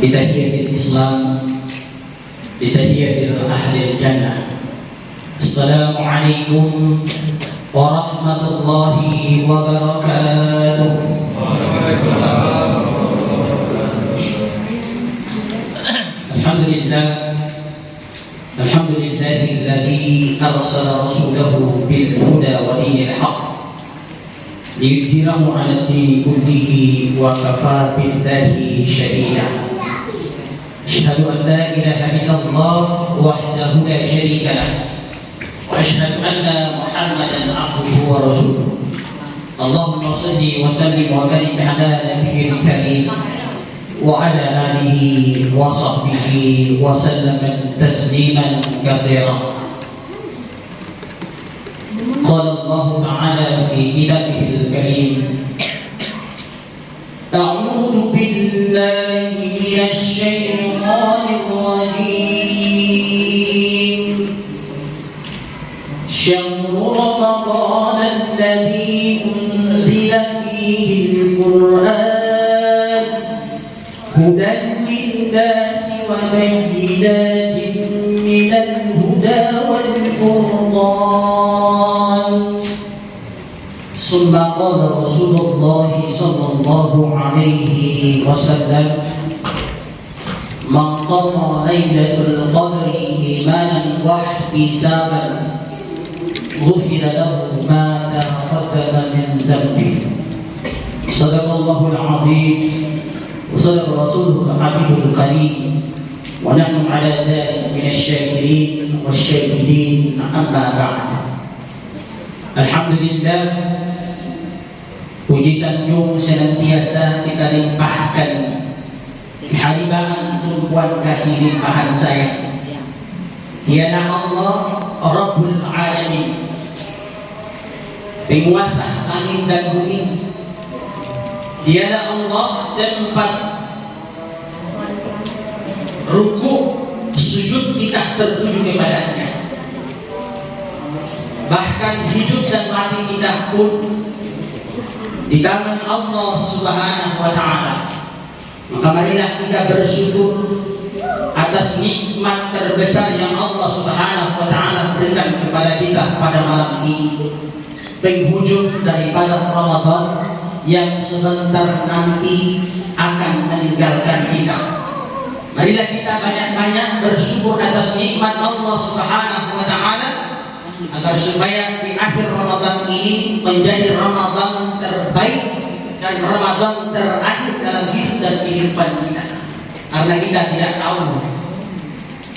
بتحية الإسلام بتحية أهل الجنة. السلام عليكم ورحمة الله وبركاته. الحمد لله الذي أرسل رسوله بالهدى ودين الحق ليظهره على الدين كله وكفى بالله شهيدا. أشهد أن لا إله إلا الله وحده لا شريك له وأشهد أن محمدا عبده ورسوله. اللهم صل وسلم وبارك على نبينا الكريم وعلى آله وصحبه وسلم تسليما كثيرا. قال الله تعالى في كتابه الكريم: أعوذ بالله من الشيطان الرجيم. شهر رمضان الذي أنزل فيه القرآن هدى للناس وبينات من الهدى والفرقان. ثم قال رسول الله صلى الله عليه وسلم: من قام ليلة القدر إيمانا واحتسابا غفر له ما تقدم من ذنبه. صدق الله العظيم وصدق رسوله الحبيب الكريم ونحن على ذلك من الشاكرين والشاهدين. أما بعد. Alhamdulillah, puji sanjung senantiasa kita limpahkan kehadiran tumpuan kasih limpahan saya. Dialah Allah Rabbul Alamin, penguasa langit dan bumi. Dialah Allah tempat ruku sujud kita tertuju kepadanya. Bahkan hidup dan mati kita pun di tangan Allah Subhanahu wa Ta'ala. Maka marilah kita bersyukur atas nikmat terbesar yang Allah Subhanahu wa Ta'ala berikan kepada kita pada malam ini, penghujung daripada Ramadan yang sebentar nanti akan meninggalkan kita. Marilah kita banyak-banyak bersyukur atas nikmat Allah Subhanahu wa Ta'ala, agar supaya di akhir Ramadan ini menjadi Ramadan terbaik dan Ramadan terakhir dalam hidup dan kehidupan kita. Karena kita tidak tahu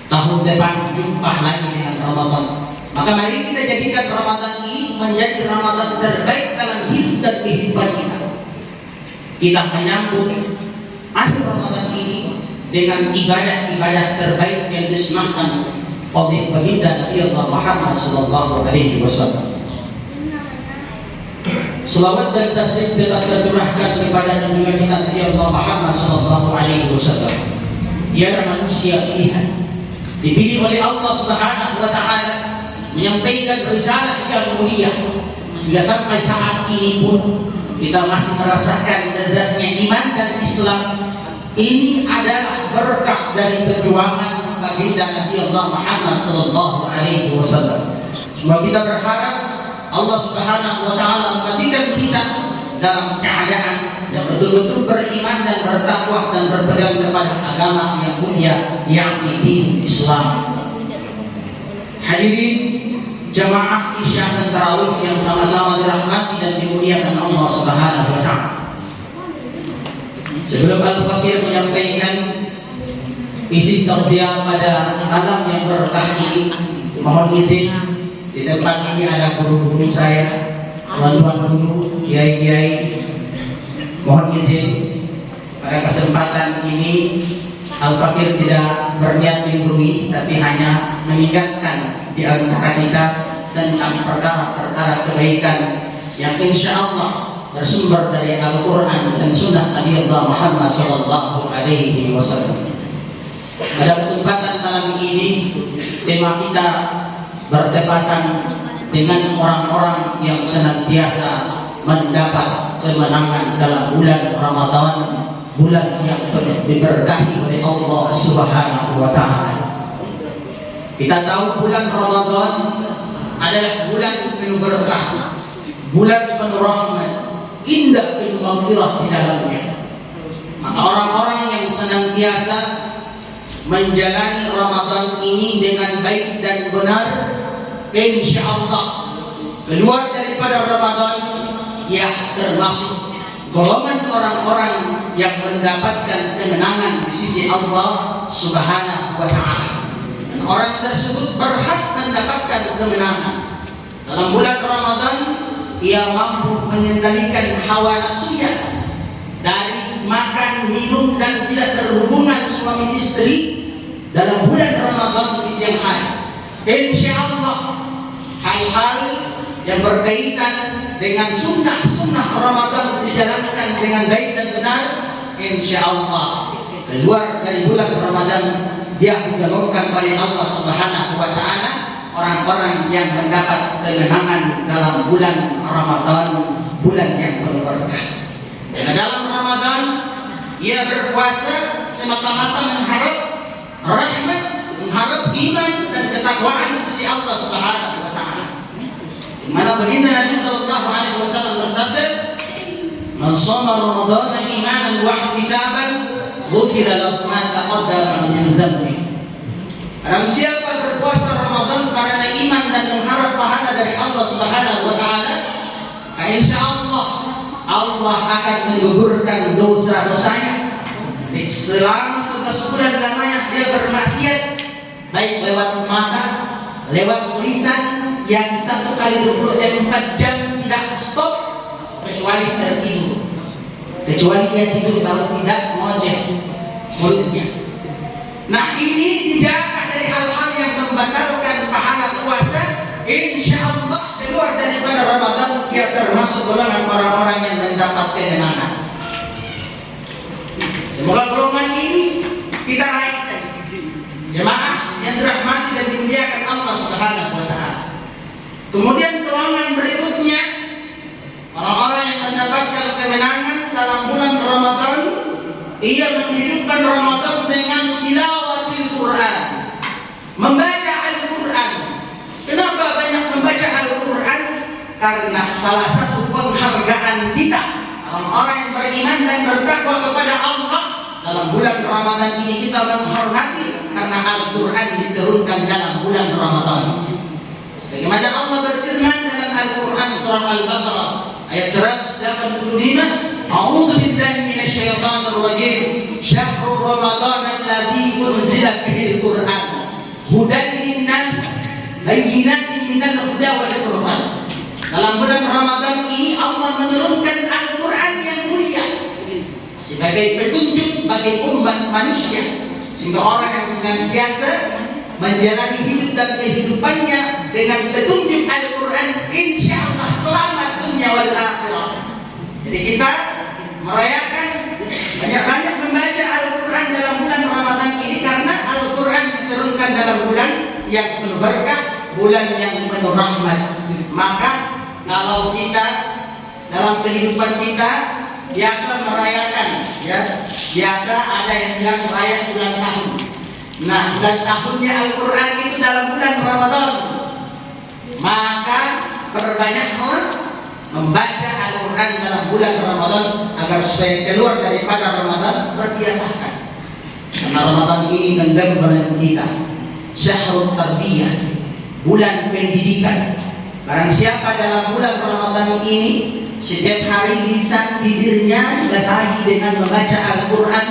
tahun depan jumpa lagi dengan Ramadan. Maka mari kita jadikan Ramadan ini menjadi Ramadan terbaik dalam hidup dan kehidupan kita. Kita menyambut akhir Ramadan ini dengan ibadah-ibadah terbaik yang disematkan oleh baginda Nabi Allah Muhammad sallallahu alaihi wasallam. Selawat dan taslim tetap tercurahkan kepada junjungan kita Nabi Allah Muhammad sallallahu alaihi wasallam. Dia adalah manusia pilihan, dipilih oleh Allah Subhanahu wa Ta'ala menyampaikan risalah yang mulia, hingga sampai saat ini pun kita masih merasakan lezatnya iman dan Islam. Ini adalah berkah dari perjuangan baginda Nabi Allah Muhammad sallallahu alaihi wasallam. Semua kita berharap Allah Subhanahu wa Ta'ala mematikan kita dalam keadaan yang betul-betul beriman dan bertakwa dan berpegang kepada agama yang mulia, yakni din Islam. Hadirin jamaah Isya dan Tarawih yang sama-sama dirahmati dan dimuliakan Allah Subhanahu wa Ta'ala. Sebelum Al-Fakir menyampaikan isi tausiah pada malam yang berkah ini, mohon izin di tempat ini ada guru-guru saya, tuan-tuan guru, kiai-kiai. Mohon izin pada kesempatan ini Al-Fakir tidak berniat menggurui, tapi hanya mengingatkan di antara kita tentang perkara-perkara kebaikan yang insya Allah bersumber dari Al-Quran dan Sunnah Nabi Allah Muhammad sallallahu alaihi wasallam. Pada kesempatan malam ini tema kita berdekatan dengan orang-orang yang senantiasa mendapat kemenangan dalam bulan Ramadan bulan yang penuh diberkahi oleh Allah Subhanahu wa taala. Kita tahu bulan Ramadan adalah bulan penuh berkah, bulan penuh rahmat, indah penuh maghfirah di dalamnya. Maka orang-orang yang senantiasa menjalani Ramadan ini dengan baik dan benar, insya Allah keluar daripada Ramadan ia termasuk golongan orang-orang yang mendapatkan kemenangan di sisi Allah Subhanahu wa taala. Dan orang tersebut berhak mendapatkan kemenangan. Dalam bulan Ramadan ia mampu mengendalikan hawa nafsunya dari makan, minum dan tidak berhubungan suami istri dalam bulan Ramadan di siang hari. Insya Allah hal-hal yang berkaitan dengan sunnah-sunnah Ramadan dijalankan dengan baik dan benar, insya Allah keluar dari bulan Ramadan dia digolongkan oleh Allah Subhanahu wa taala orang-orang yang mendapat kemenangan dalam bulan Ramadan, bulan yang penuh berkah. Dan dalam Ramadan ia berpuasa semata-mata mengharap rahmat, mengharap iman dan ketakwaan di sisi Allah Subhanahu wa taala. Mana baginda Nabi sallallahu alaihi wasallam bersabda, "Man shoma Ramadan imanan wa ihtisaban, ghufira lahu ma taqaddama min dhanbi." Barang siapa berpuasa Ramadan karena iman dan mengharap pahala dari Allah Subhanahu wa taala, insyaallah Allah akan menggugurkan dosa-dosanya. Selama 11 bulan lamanya dia bermaksiat, baik lewat mata, lewat lisan, yang 1 kali 24 jam tidak stop kecuali tertidur, kecuali ia tidur kalau tidak mojeh mulutnya. Nah ini dijaga dari hal-hal yang membatalkan pahala puasa. Insya Allah keluar daripada Ramadan ia termasuk golongan orang-orang yang mendapat kemenangan. Semoga golongan ini kita naikkan, jemaah yang dirahmati dan dimuliakan Allah Subhanahu wa taala. Kemudian golongan berikutnya orang-orang yang mendapatkan kemenangan dalam bulan Ramadan, ia menghidupkan Ramadan dengan tilawatil Quran, membaca Al-Quran. Kenapa banyak membaca Al-Quran? Karena salah satu penghargaan kita orang-orang yang beriman dan bertakwa kepada Allah dalam bulan Ramadan ini, kita menghormati karena Al-Quran diturunkan dalam bulan Ramadan. Bagaimana Allah berfirman dalam Al-Quran surah Al-Baqarah ayat 185, A'udzu billahi minasyaitonir rajim, Syahrul Ramadan allazi unzila fihil Qur'an hudan linnas bayyinatin minal huda wal furqan. Dalam bulan Ramadan ini Allah menurunkan Al-Quran yang mulia sebagai petunjuk bagi umat manusia, sehingga orang yang senantiasa menjalani hidup dan kehidupannya dengan petunjuk Al-Quran, insya Allah selamat dunia wal akhirah. Jadi kita merayakan banyak-banyak membaca Al-Quran dalam bulan Ramadan ini karena Al-Quran diturunkan dalam bulan yang penuh berkah, bulan yang penuh rahmat. Maka kalau kita dalam kehidupan kita biasa merayakan, ya biasa ada yang bilang merayakan ulang tahun. Nah, bulan tahunnya Al-Quran itu dalam bulan Ramadan. Maka perbanyaklah membaca Al-Quran dalam bulan Ramadan agar supaya keluar daripada Ramadan berbiasakan. Karena Ramadan ini genggam bulan kita, Syahrul Tarbiyah, bulan pendidikan. Barang siapa dalam bulan Ramadan ini setiap hari lisan bibirnya dibasahi dengan membaca Al-Quran,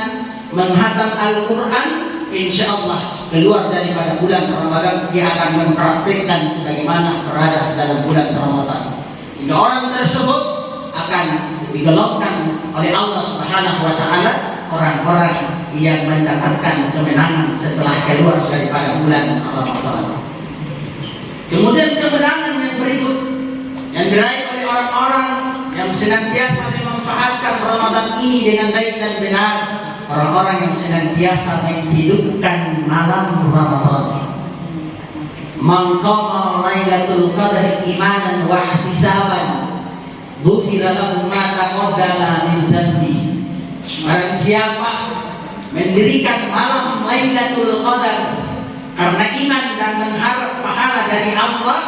menghatam Al-Quran, insya Allah keluar daripada bulan Ramadan dia akan mempraktikkan sebagaimana berada dalam bulan Ramadan, sehingga orang tersebut akan digolongkan oleh Allah Subhanahu wa taala orang-orang yang mendapatkan kemenangan setelah keluar daripada bulan Ramadan. Kemudian kemenangan yang berikut yang diraih oleh orang-orang yang senantiasa memanfaatkan Ramadan ini dengan baik dan benar, orang-orang yang senantiasa menghidupkan malam Ramadan. Man qama Lailatul Qadar imanan wa ihtisaban, ghufira lahu ma taqaddama min dhanbi. Barang siapa mendirikan malam Lailatul Qadar karena iman dan mengharap pahala dari Allah,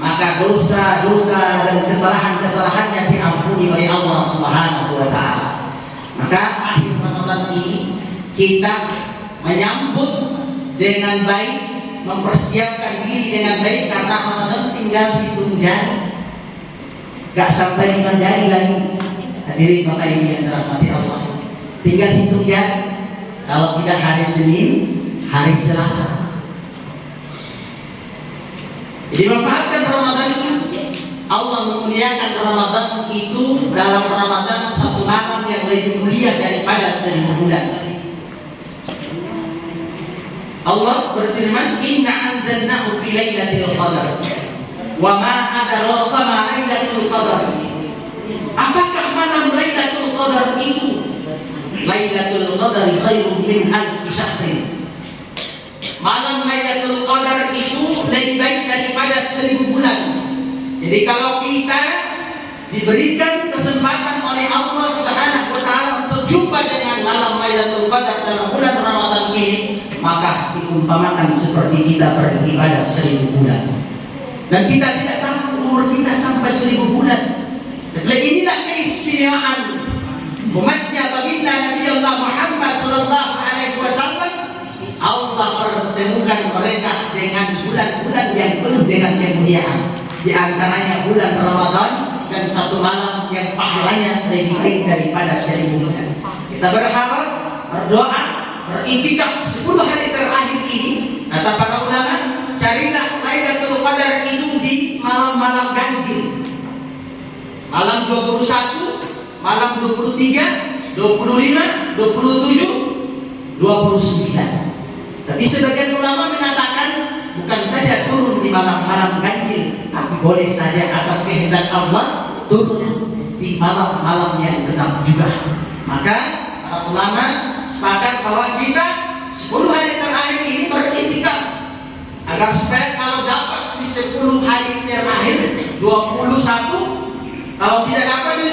maka dosa-dosa dan kesalahan-kesalahannya diampuni oleh Allah Subhanahu wa taala. Maka akhir Ramadan ini kita menyambut dengan baik, mempersiapkan diri dengan baik, karena Ramadan tinggal hitung jari. Gak sampai 5 jari lagi. Hadirin Bapak Ibu yang dirahmati Allah, tinggal hitung jari. Kalau tidak hari Senin, hari Selasa. Jadi manfaatkan Ramadan ini. Allah memuliakan Ramadan itu, dalam Ramadan satu malam yang lebih mulia daripada 1000 bulan. Allah berfirman, Inna anzalnahu fi lailatul qadar wa ma adraka ma lailatul qadar. Apakah malam Lailatul Qadar itu? Lailatul Qadar khairun min alfi syahrin. Malam Lailatul Qadar itu lebih baik daripada 1000 bulan. Jadi kalau kita diberikan kesempatan oleh Allah Subhanahu wa taala untuk jumpa dengan malam Lailatul Qadar dalam bulan Ramadan ini, maka diumpamakan seperti kita beribadah 1000 bulan. Dan kita tidak tahu umur kita sampai 1000 bulan. Inilah keistimewaan umatnya baginda Nabi Allah Muhammad sallallahu alaihi wasallam. Allah pertemukan mereka dengan bulan-bulan yang penuh dengan kemuliaan. Di antaranya bulan Ramadan, dan satu malam yang pahalanya lebih baik daripada 1000 bulan. Kita berharap, berdoa, beriktikaf 10 hari terakhir ini. Kata para ulama, carilah Lailatul Qadar itu di malam-malam ganjil. Malam 21, malam 23, 25, 27, 29. Tapi sebagian ulama mengatakan bukan saja turun di malam-malam ganjil, tapi boleh saja atas kehendak Allah turun di malam-malam yang genap juga. Maka para ulama sepakat bahwa kita 10 hari terakhir ini beriktikaf, agar supaya kalau dapat di 10 hari terakhir 21, kalau tidak dapat di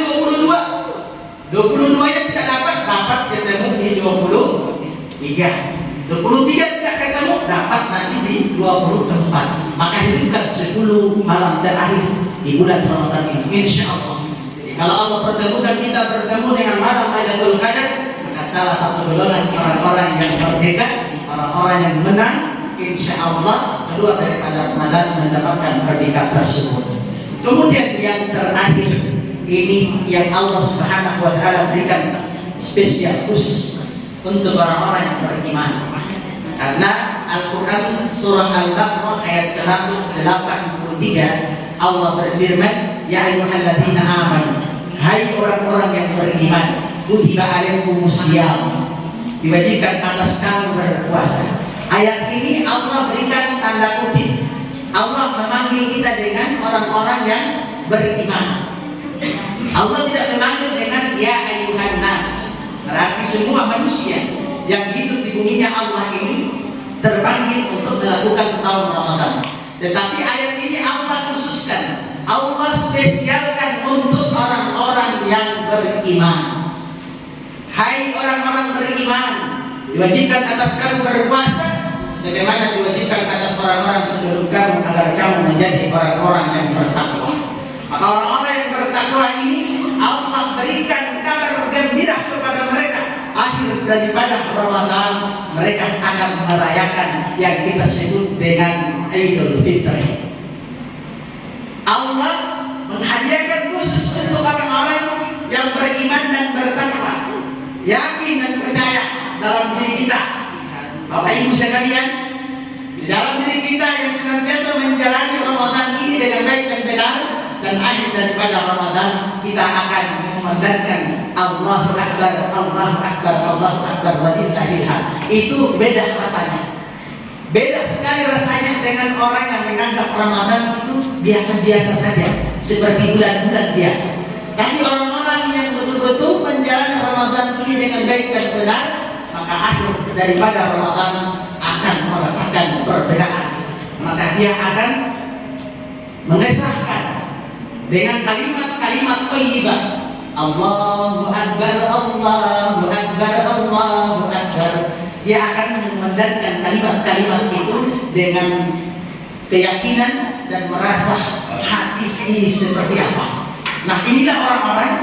22 nya tidak dapat ketemu di 23. 23 tidak ketemu, dapat nanti di 24. Maka hidupkan 10 malam terakhir di bulan Ramadan ini, insya Allah. Jadi kalau Allah pertemukan kita bertemu dengan malam Lailatul Qadar, maka salah satu golongan orang-orang yang merdeka, orang-orang yang menang, insya Allah keluar daripada Ramadan mendapatkan predikat tersebut. Kemudian yang terakhir ini yang Allah Subhanahu wa taala berikan spesial khusus untuk orang-orang yang beriman. Karena Al-Qur'an surah Al-Baqarah ayat 183 Allah berfirman, ya ayyuhalladzina amanu, hai orang-orang yang beriman, kutiba alaikumusiyam, diwajibkan atas kamu berpuasa. Ayat ini Allah berikan tanda kutip. Allah memanggil kita dengan orang-orang yang beriman. Allah tidak memanggil dengan ya ayyuhan nas. Berarti semua manusia yang hidup di buminya Allah ini terpanggil untuk melakukan saum Ramadan. Tetapi ayat ini Allah khususkan, Allah spesialkan untuk orang-orang yang beriman. Hai orang-orang beriman, diwajibkan atas kamu berpuasa sebagaimana diwajibkan atas orang-orang sebelum kamu, agar kamu menjadi orang-orang yang bertakwa. Maka orang-orang yang bertakwa ini Allah berikan kabar gembira kepada mereka. Akhir daripada Ramadan mereka akan merayakan yang kita sebut dengan Idul Fitri. Allah menghadiahkan khusus untuk orang-orang yang beriman dan bertakwa, yakin dan percaya dalam diri kita. Bapak Ibu sekalian, di dalam diri kita yang senantiasa menjalani Ramadan ini dengan baik dan benar, dan akhir daripada Ramadan kita akan mengumandangkan Allahu Akbar, Allahu Akbar, Allahu Akbar, walillahil hamd. Itu beda rasanya. Beda sekali rasanya dengan orang yang menganggap Ramadan itu biasa-biasa saja, seperti bulan-bulan biasa. Tapi orang-orang yang betul-betul menjalani Ramadan ini dengan baik dan benar, maka akhir daripada Ramadan akan merasakan perbedaan. Maka dia akan mengesahkan dengan kalimat-kalimat thayyibah, Allahu Akbar, Allahu Akbar, Allahu Akbar. Dia akan memandangkan kalimat-kalimat itu dengan keyakinan dan merasa hati ini seperti apa. Nah, inilah orang-orang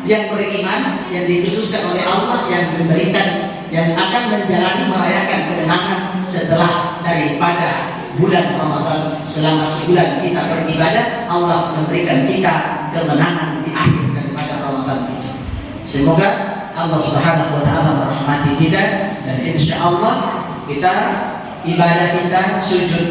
yang beriman, yang dikhususkan oleh Allah, yang memberikan, yang akan menjalani merayakan kemenangan setelah daripada bulan Ramadan. Selama sebulan kita beribadah, Allah memberikan kita kemenangan di akhir daripada Ramadan itu. Semoga Allah Subhanahu wa taala merahmati kita, dan insya Allah kita ibadah kita, sujud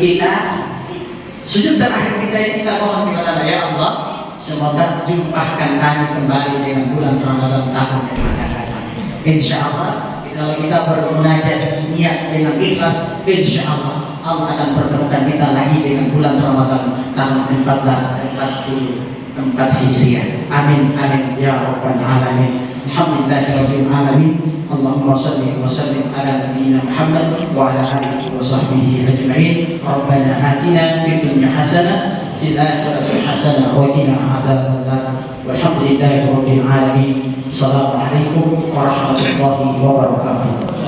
terakhir kita ini kita mohon kepada Allah, ya Allah, semoga jumpahkan kami kembali dengan bulan Ramadan tahun yang akan datang. Insya Allah kalau kita bermunajat niat dengan ikhlas, insya Allah Allah akan pertemukan kita lagi dengan bulan Ramadan tahun 1444 Hijriah. Amin amin ya rabbal alamin. Alhamdulillahirabbil alamin. Allahumma shalli wa sallim ala nabiyyina Muhammad wa ala alihi wa sahbihi ajma'in. Rabbana atina fid dunya hasanah fil akhirati hasanah wa qina adzabannar. Walhamdulillahirabbil alamin. Assalamualaikum warahmatullahi wabarakatuh.